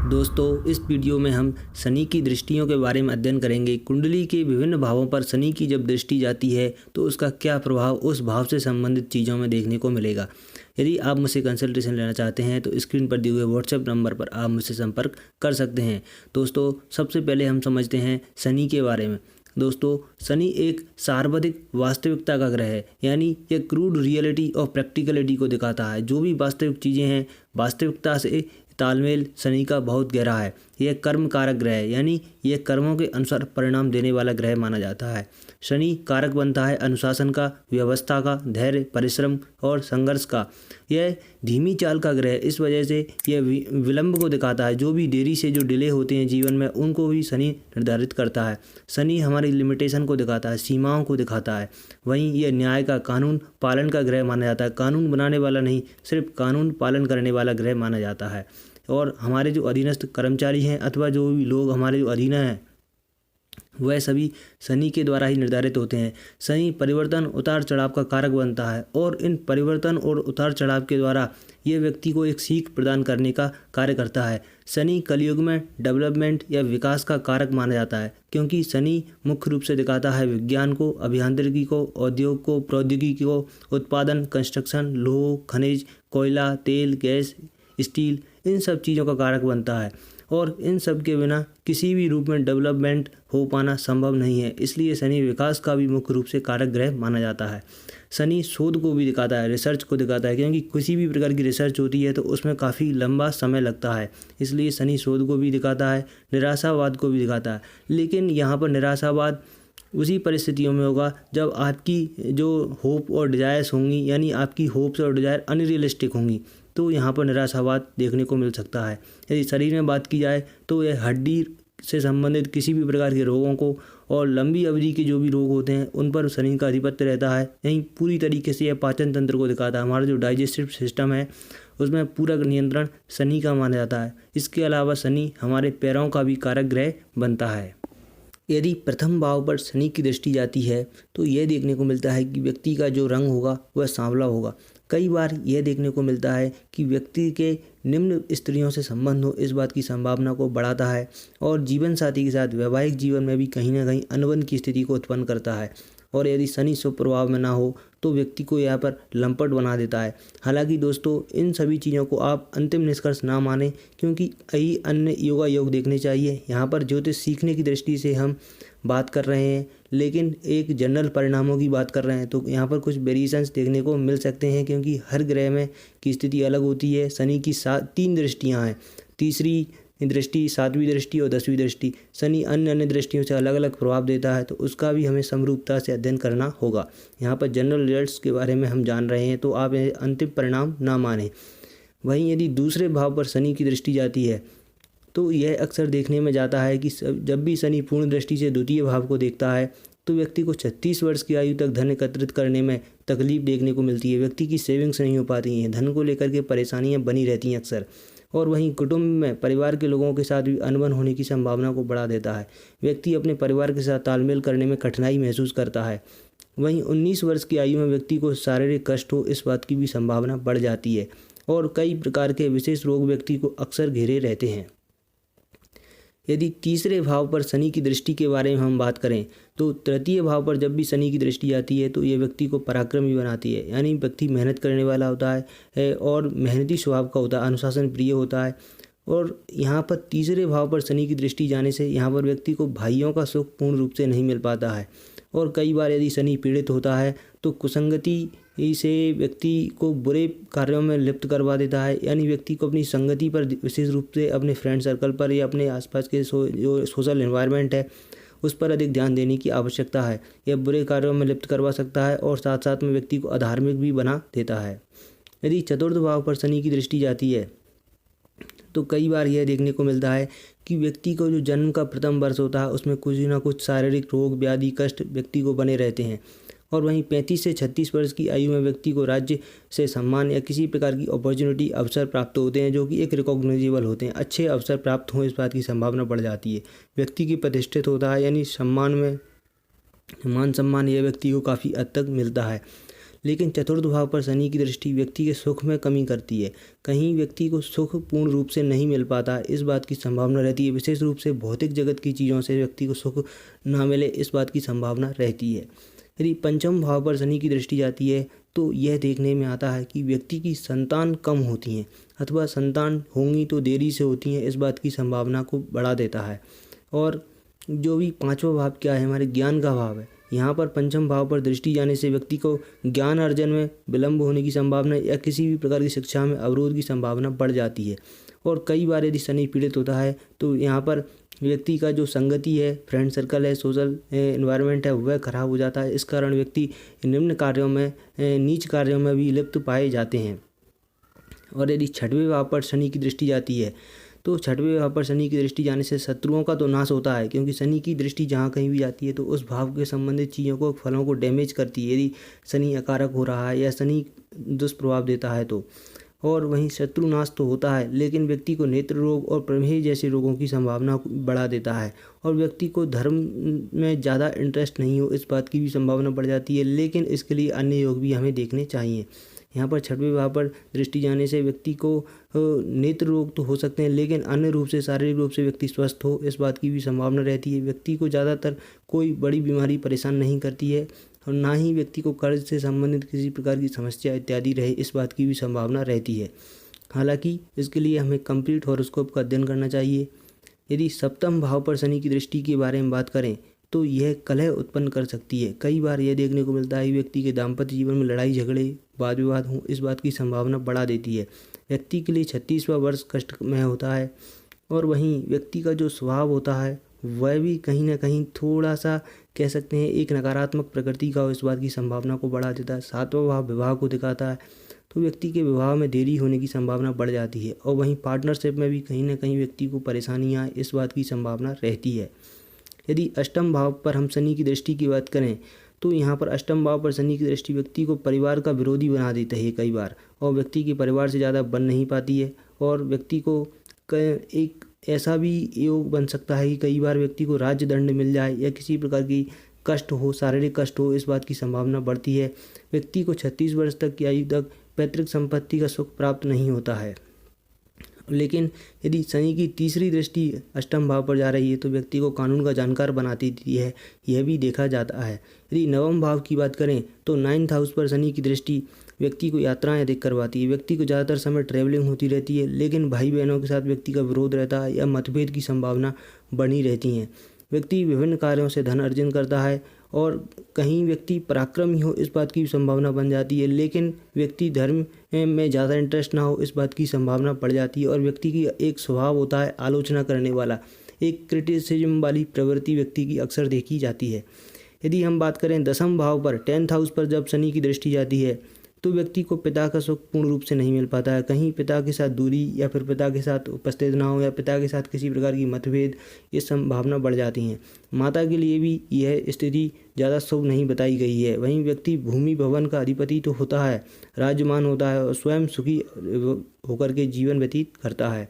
दोस्तों, इस वीडियो में हम शनि की दृष्टियों के बारे में अध्ययन करेंगे। कुंडली के विभिन्न भावों पर शनि की जब दृष्टि जाती है तो उसका क्या प्रभाव उस भाव से संबंधित चीज़ों में देखने को मिलेगा। यदि आप मुझसे कंसल्टेशन लेना चाहते हैं तो स्क्रीन पर दिए हुए व्हाट्सएप नंबर पर आप मुझसे संपर्क कर सकते हैं। दोस्तों, सबसे पहले हम समझते हैं शनि के बारे में। दोस्तों, शनि एक सार्वधिक वास्तविकता का ग्रह है, यानी यह क्रूड रियलिटी और प्रैक्टिकलिटी को दिखाता है। जो भी वास्तविक चीज़ें हैं, वास्तविकता से तालमेल शनि का बहुत गहरा है। यह कर्म कारक ग्रह है, यानी यह कर्मों के अनुसार परिणाम देने वाला ग्रह माना जाता है। शनि कारक बनता है अनुशासन का, व्यवस्था का, धैर्य, परिश्रम और संघर्ष का। यह धीमी चाल का ग्रह है, इस वजह से यह विलंब को दिखाता है। जो भी देरी से जो डिले होते हैं जीवन में, उनको भी शनि निर्धारित करता है। शनि हमारी लिमिटेशन को दिखाता है, सीमाओं को दिखाता है। वहीं यह न्याय का, कानून पालन का ग्रह माना जाता है। कानून बनाने वाला नहीं, सिर्फ कानून पालन करने वाला ग्रह माना जाता है। और हमारे जो अधीनस्थ कर्मचारी हैं अथवा जो भी लोग हमारे जो अधीन हैं, वह सभी शनि के द्वारा ही निर्धारित होते हैं। शनि परिवर्तन, उतार चढ़ाव का कारक बनता है और इन परिवर्तन और उतार चढ़ाव के द्वारा ये व्यक्ति को एक सीख प्रदान करने का कार्य करता है। शनि कलयुग में डेवलपमेंट या विकास का कारक माना जाता है, क्योंकि शनि मुख्य रूप से दिखाता है विज्ञान को, अभियांत्रिकी को, उद्योग को, प्रौद्योगिकी को, उत्पादन, कंस्ट्रक्शन, लोह, खनिज, कोयला, तेल, गैस, स्टील, इन सब चीज़ों का कारक बनता है। और इन सब के बिना किसी भी रूप में डेवलपमेंट हो पाना संभव नहीं है। इसलिए शनि विकास का भी मुख्य रूप से कारक ग्रह माना जाता है। शनि शोध को भी दिखाता है, रिसर्च को दिखाता है, क्योंकि किसी भी प्रकार की रिसर्च होती है तो उसमें काफ़ी लंबा समय लगता है। इसलिए शनि शोध को भी दिखाता है, निराशावाद को भी दिखाता है। लेकिन यहाँ पर निराशावाद उसी परिस्थितियों में होगा जब आपकी जो होप और डिज़ायर्स होंगी, यानी आपकी होप्स और डिज़ायर अनरियलिस्टिक होंगी, तो यहाँ पर निराशावाद देखने को मिल सकता है। यदि शरीर में बात की जाए तो यह हड्डी से संबंधित किसी भी प्रकार के रोगों को और लंबी अवधि के जो भी रोग होते हैं उन पर शनि का अधिपत्य रहता है। यहीं पूरी तरीके से यह पाचन तंत्र को दिखाता है। हमारा जो डाइजेस्टिव सिस्टम है उसमें पूरा नियंत्रण शनि का माना जाता है। इसके अलावा शनि हमारे पैरों का भी कारक ग्रह बनता है। यदि प्रथम भाव पर शनि की दृष्टि जाती है तो यह देखने को मिलता है कि व्यक्ति का जो रंग होगा वह सांवला होगा। कई बार यह देखने को मिलता है कि व्यक्ति के निम्न स्त्रियों से संबंध हो, इस बात की संभावना को बढ़ाता है और जीवन साथी के साथ वैवाहिक जीवन में भी कहीं ना कहीं अनबन की स्थिति को उत्पन्न करता है। और यदि शनि शुभ प्रभाव में ना हो तो व्यक्ति को यहाँ पर लंपट बना देता है। हालांकि दोस्तों, इन सभी चीज़ों को आप अंतिम निष्कर्ष ना माने, क्योंकि कई अन्य योगा योग देखने चाहिए। यहाँ पर ज्योतिष सीखने की दृष्टि से हम बात कर रहे हैं, लेकिन एक जनरल परिणामों की बात कर रहे हैं, तो यहाँ पर कुछ वेरिएशंस देखने को मिल सकते हैं, क्योंकि हर ग्रह में की स्थिति अलग होती है। शनि की 3 दृष्टियाँ हैं, तीसरी दृष्टि, 7वीं दृष्टि और 10वीं दृष्टि। शनि अन्य दृष्टियों से अलग अलग प्रभाव देता है, तो उसका भी हमें समरूपता से अध्ययन करना होगा। यहाँ पर जनरल रिजल्ट्स के बारे में हम जान रहे हैं, तो आप अंतिम परिणाम ना माने। वहीं यदि दूसरे भाव पर शनि की दृष्टि जाती है तो यह अक्सर देखने में जाता है कि जब भी शनि पूर्ण दृष्टि से द्वितीय भाव को देखता है तो व्यक्ति को 36 वर्ष की आयु तक धन एकत्रित करने में तकलीफ देखने को मिलती है। व्यक्ति की सेविंग्स नहीं हो पाती हैं, धन को लेकर के परेशानियां बनी रहती हैं अक्सर। और वहीं कुटुंब में परिवार के लोगों के साथ भी अनबन होने की संभावना को बढ़ा देता है। व्यक्ति अपने परिवार के साथ तालमेल करने में कठिनाई महसूस करता है। वहीं 19 वर्ष की आयु में व्यक्ति को शारीरिक कष्ट हो, इस बात की भी संभावना बढ़ जाती है। और कई प्रकार के विशेष रोग व्यक्ति को अक्सर घेरे रहते हैं। यदि तीसरे भाव पर शनि की दृष्टि के बारे में हम बात करें तो तृतीय भाव पर जब भी शनि की दृष्टि आती है तो ये व्यक्ति को पराक्रमी बनाती है, यानी व्यक्ति मेहनत करने वाला होता है और मेहनती स्वभाव का होता है, अनुशासन प्रिय होता है। और यहाँ पर तीसरे भाव पर शनि की दृष्टि जाने से यहाँ पर व्यक्ति को भाइयों का सुख पूर्ण रूप से नहीं मिल पाता है। और कई बार यदि शनि पीड़ित होता है तो कुसंगति से व्यक्ति को बुरे कार्यों में लिप्त करवा देता है, यानी व्यक्ति को अपनी संगति पर, विशेष रूप से अपने फ्रेंड सर्कल पर या अपने आसपास के जो सोशल एनवायरनमेंट है उस पर अधिक ध्यान देने की आवश्यकता है। यह बुरे कार्यों में लिप्त करवा सकता है और साथ साथ में व्यक्ति को अधार्मिक भी बना देता है। यदि चतुर्थ भाव पर शनि की दृष्टि जाती है तो कई बार यह देखने को मिलता है कि व्यक्ति को जो जन्म का प्रथम वर्ष होता है उसमें कुछ ना कुछ शारीरिक रोग, व्याधि, कष्ट व्यक्ति को बने रहते हैं। और वहीं 35 से 36 वर्ष की आयु में व्यक्ति को राज्य से सम्मान या किसी प्रकार की अपॉर्चुनिटी, अवसर प्राप्त होते हैं जो कि एक रिकॉग्नाइजेबल होते हैं। अच्छे अवसर प्राप्त हों, इस बात की संभावना बढ़ जाती है। व्यक्ति की प्रतिष्ठित होता है, यानी मान सम्मान यह व्यक्ति को काफ़ी हद तक मिलता है। लेकिन चतुर्थ भाव पर शनि की दृष्टि व्यक्ति के सुख में कमी करती है। कहीं व्यक्ति को सुख पूर्ण रूप से नहीं मिल पाता, इस बात की संभावना रहती है। विशेष रूप से भौतिक जगत की चीज़ों से व्यक्ति को सुख ना मिले, इस बात की संभावना रहती है। यदि पंचम भाव पर शनि की दृष्टि जाती है तो यह देखने में आता है कि व्यक्ति की संतान कम होती हैं अथवा संतान होंगी तो देरी से होती हैं, इस बात की संभावना को बढ़ा देता है। और जो भी पांचवा भाव क्या है, हमारे ज्ञान का भाव है। यहाँ पर पंचम भाव पर दृष्टि जाने से व्यक्ति को ज्ञान अर्जन में विलंब होने की संभावना या किसी भी प्रकार की शिक्षा में अवरोध की संभावना बढ़ जाती है। और कई बार यदि शनि पीड़ित होता है तो यहाँ पर व्यक्ति का जो संगति है, फ्रेंड सर्कल है, सोशल एनवायरनमेंट है, वह खराब हो जाता है। इस कारण व्यक्ति निम्न कार्यों में, नीच कार्यों में भी लिप्त पाए जाते हैं। और यदि छठवें भाव पर शनि की दृष्टि जाती है तो छठवें भाव पर शनि की दृष्टि जाने से शत्रुओं का तो नाश होता है, क्योंकि शनि की दृष्टि जहाँ कहीं भी जाती है तो उस भाव के संबंधित चीज़ों को, फलों को डैमेज करती है यदि शनि अकारक हो रहा है या शनि दुष्प्रभाव देता है तो। और वहीं शत्रु नाश तो होता है, लेकिन व्यक्ति को नेत्र रोग और प्रमेह जैसे रोगों की संभावना बढ़ा देता है। और व्यक्ति को धर्म में ज़्यादा इंटरेस्ट नहीं हो, इस बात की भी संभावना बढ़ जाती है। लेकिन इसके लिए अन्य योग भी हमें देखने चाहिए। यहाँ पर छठवें भाव पर दृष्टि जाने से व्यक्ति को नेत्र रोग तो हो सकते हैं, लेकिन अन्य रूप से, शारीरिक रूप से व्यक्ति स्वस्थ हो, इस बात की भी संभावना रहती है। व्यक्ति को ज़्यादातर कोई बड़ी बीमारी परेशान नहीं करती है और ना ही व्यक्ति को कर्ज से संबंधित किसी प्रकार की समस्या इत्यादि रहे, इस बात की भी संभावना रहती है। हालांकि इसके लिए हमें कंप्लीट हॉरोस्कोप का अध्ययन करना चाहिए। यदि सप्तम भाव पर शनि की दृष्टि के बारे में बात करें तो यह कलह उत्पन्न कर सकती है। कई बार यह देखने को मिलता है व्यक्ति के दाम्पत्य जीवन में लड़ाई झगड़े, वाद विवाद हों, इस बात की संभावना बढ़ा देती है। व्यक्ति के लिए 36वां वर्ष कष्टमय होता है। और वहीं व्यक्ति का जो स्वभाव होता है वह भी कहीं ना कहीं थोड़ा सा कह सकते हैं एक नकारात्मक प्रकृति का हो, इस बात की संभावना को बढ़ा देता है। सातवां भाव विवाह को दिखाता है, तो व्यक्ति के विवाह में देरी होने की संभावना बढ़ जाती है। और वहीं पार्टनरशिप में भी कहीं ना कहीं व्यक्ति को परेशानियाँ आए, इस बात की संभावना रहती है। यदि अष्टम भाव पर हम शनि की दृष्टि की बात करें तो यहाँ पर अष्टम भाव पर शनि की दृष्टि व्यक्ति को परिवार का विरोधी बना देता है कई बार, और व्यक्ति की परिवार से ज़्यादा बन नहीं पाती है। और व्यक्ति को एक ऐसा भी योग बन सकता है कि कई बार व्यक्ति को राज्य दंड मिल जाए या किसी प्रकार की कष्ट हो, शारीरिक कष्ट हो, इस बात की संभावना बढ़ती है। व्यक्ति को 36 वर्ष तक की आयु तक पैतृक संपत्ति का सुख प्राप्त नहीं होता है। लेकिन यदि शनि की तीसरी दृष्टि अष्टम भाव पर जा रही है तो व्यक्ति को कानून का जानकार बनाती है, यह भी देखा जाता है। यदि नवम भाव की बात करें तो 9th हाउस पर शनि की दृष्टि व्यक्ति को यात्राएं अधिक करवाती है। व्यक्ति को ज़्यादातर समय ट्रैवलिंग होती रहती है, लेकिन भाई बहनों के साथ व्यक्ति का विरोध रहता है या मतभेद की संभावना बनी रहती है। व्यक्ति विभिन्न कार्यों से धन अर्जन करता है और कहीं व्यक्ति पराक्रमी हो, इस बात की संभावना बन जाती है। लेकिन व्यक्ति धर्म में ज़्यादा इंटरेस्ट ना हो, इस बात की संभावना बढ़ जाती है। और व्यक्ति की एक स्वभाव होता है आलोचना करने वाला, एक क्रिटिसिज्म वाली प्रवृत्ति व्यक्ति की अक्सर देखी जाती है। यदि हम बात करें 10th भाव पर, 10th हाउस पर जब शनि की दृष्टि जाती है तो व्यक्ति को पिता का सुख पूर्ण रूप से नहीं मिल पाता है। कहीं पिता के साथ दूरी या फिर पिता के साथ उपस्थित ना हो या पिता के साथ किसी प्रकार की मतभेद, ये संभावना बढ़ जाती हैं। माता के लिए भी यह स्थिति ज़्यादा शुभ नहीं बताई गई है। वहीं व्यक्ति भूमि भवन का अधिपति तो होता है, राज्यमान होता है और स्वयं सुखी होकर के जीवन व्यतीत करता है।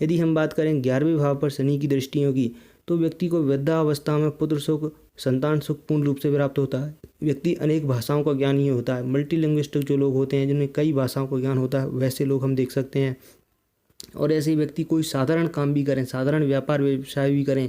यदि हम बात करें 11वें भाव पर शनि की दृष्टियों की तो व्यक्ति को वृद्धावस्था में पुत्र सुख, संतान सुख पूर्ण रूप से प्राप्त होता है। व्यक्ति अनेक भाषाओं का ज्ञान ही होता है। मल्टीलिंग्विस्टिक जो लोग होते हैं, जिन्हें कई भाषाओं का ज्ञान होता है, वैसे लोग हम देख सकते हैं। और ऐसे ही व्यक्ति कोई साधारण काम भी करें, साधारण व्यापार व्यवसाय भी करें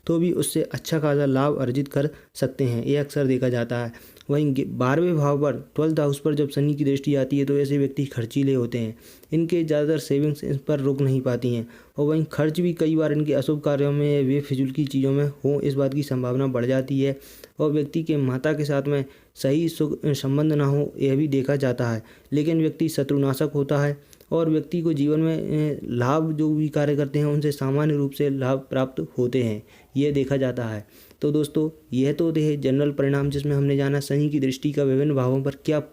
तो भी उससे अच्छा खासा लाभ अर्जित कर सकते हैं, ये अक्सर देखा जाता है। वहीं 12वें भाव पर 12th हाउस पर जब शनि की दृष्टि आती है तो ऐसे व्यक्ति खर्चीले होते हैं। इनके ज़्यादातर सेविंग्स इन पर रुक नहीं पाती हैं और वहीं खर्च भी कई बार इनके अशुभ कार्यों में, वे फिजूल की चीज़ों में हों, इस बात की संभावना बढ़ जाती है। और व्यक्ति के माता के साथ में सही संबंध ना हो, यह भी देखा जाता है। लेकिन व्यक्ति शत्रुनाशक होता है और व्यक्ति को जीवन में लाभ जो भी कार्य करते हैं उनसे सामान्य रूप से लाभ प्राप्त होते हैं, यह देखा जाता है। तो दोस्तों, यह तो थे जनरल परिणाम जिसमें हमने जाना शनि की दृष्टि का विभिन्न भावों पर क्या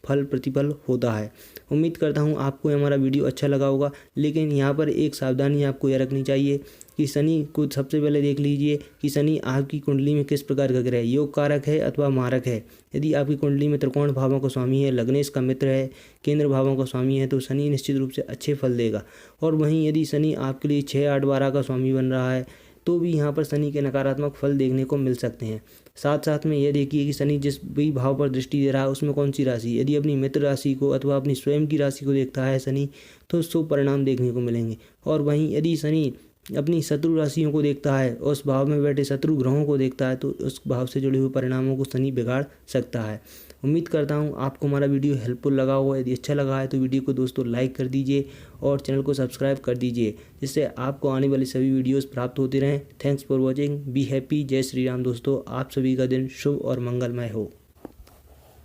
फल प्रतिफल होता है। उम्मीद करता हूँ आपको हमारा वीडियो अच्छा लगा होगा। लेकिन यहाँ पर एक सावधानी आपको यह रखनी चाहिए कि शनि को सबसे पहले देख लीजिए कि शनि आपकी कुंडली में किस प्रकार का ग्रह है, योग कारक है अथवा मारक है। यदि आपकी कुंडली में त्रिकोण भावों का स्वामी है, लग्नेश का मित्र है, केंद्र भावों का स्वामी है तो शनि निश्चित रूप से अच्छे फल देगा। और वहीं यदि शनि आपके लिए 6, 8, 12 का स्वामी बन रहा है तो भी यहाँ पर शनि के नकारात्मक फल देखने को मिल सकते हैं। साथ साथ में यह देखिए कि शनि जिस भी भाव पर दृष्टि दे रहा है उसमें कौन सी राशि, यदि अपनी मित्र राशि को अथवा अपनी स्वयं की राशि को देखता है शनि तो शुभ परिणाम देखने को मिलेंगे। और वहीं यदि शनि अपनी शत्रु राशियों को देखता है, उस भाव में बैठे शत्रु ग्रहों को देखता है, तो उस भाव से जुड़े हुए परिणामों को शनि बिगाड़ सकता है। उम्मीद करता हूँ आपको हमारा वीडियो हेल्पफुल लगा होगा। यदि अच्छा लगा है तो वीडियो को दोस्तों लाइक कर दीजिए और चैनल को सब्सक्राइब कर दीजिए, जिससे आपको आने वाली सभी वीडियोस प्राप्त होते रहें। Thanks for watching, be happy, जय श्री राम दोस्तों। आप सभी का दिन शुभ और मंगलमय हो।